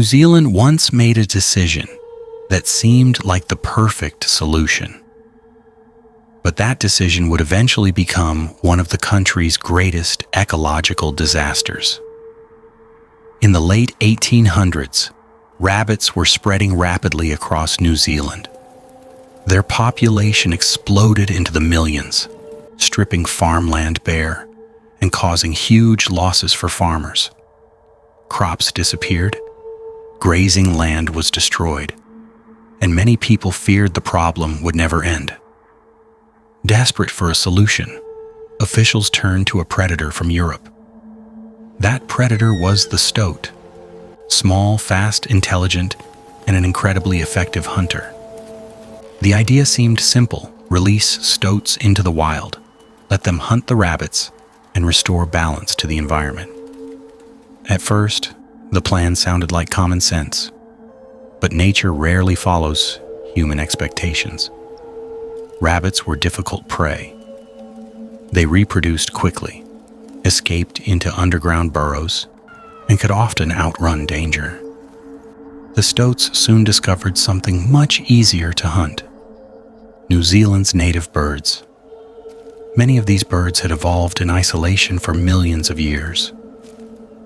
New Zealand once made a decision that seemed like the perfect solution. But that decision would eventually become one of the country's greatest ecological disasters. In the late 1800s, rabbits were spreading rapidly across New Zealand. Their population exploded into the millions, stripping farmland bare and causing huge losses for farmers. Crops disappeared, grazing land was destroyed, and many people feared the problem would never end. Desperate for a solution, officials turned to a predator from Europe. That predator was the stoat, small, fast, intelligent, and an incredibly effective hunter. The idea seemed simple: release stoats into the wild, let them hunt the rabbits, and restore balance to the environment. At first, the plan sounded like common sense, but nature rarely follows human expectations. Rabbits were difficult prey. They reproduced quickly, escaped into underground burrows, and could often outrun danger. The stoats soon discovered something much easier to hunt: New Zealand's native birds. Many of these birds had evolved in isolation for millions of years.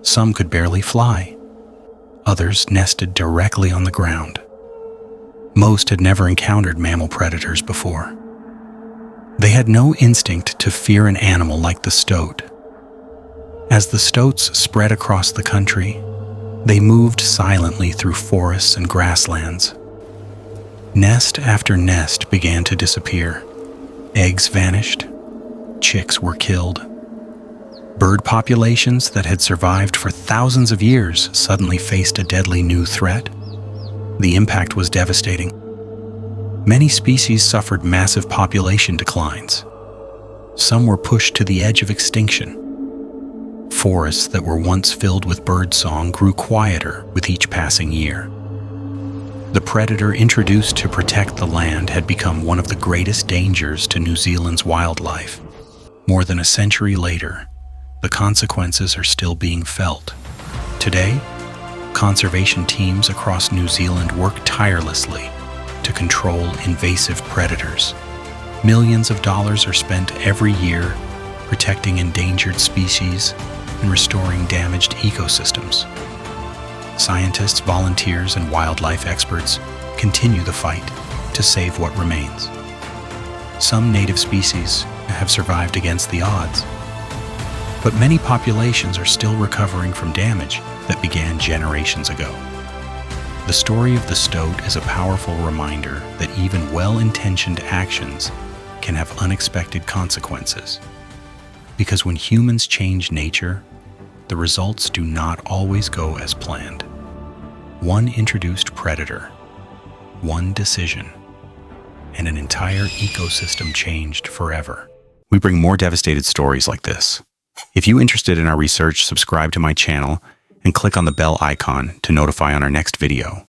Some could barely fly. Others nested directly on the ground. Most had never encountered mammal predators before. They had no instinct to fear an animal like the stoat. As the stoats spread across the country, they moved silently through forests and grasslands. Nest after nest began to disappear. Eggs vanished. Chicks were killed. Bird populations that had survived for thousands of years suddenly faced a deadly new threat. The impact was devastating. Many species suffered massive population declines. Some were pushed to the edge of extinction. Forests that were once filled with birdsong grew quieter with each passing year. The predator introduced to protect the land had become one of the greatest dangers to New Zealand's wildlife. More than a century later, the consequences are still being felt. Today, conservation teams across New Zealand work tirelessly to control invasive predators. Millions of dollars are spent every year protecting endangered species and restoring damaged ecosystems. Scientists, volunteers, and wildlife experts continue the fight to save what remains. Some native species have survived against the odds, but many populations are still recovering from damage that began generations ago. The story of the stoat is a powerful reminder that even well-intentioned actions can have unexpected consequences. Because when humans change nature, the results do not always go as planned. One introduced predator, one decision, and an entire ecosystem changed forever. We bring more devastated stories like this. If you're interested in our research, subscribe to my channel and click on the bell icon to notify on our next video.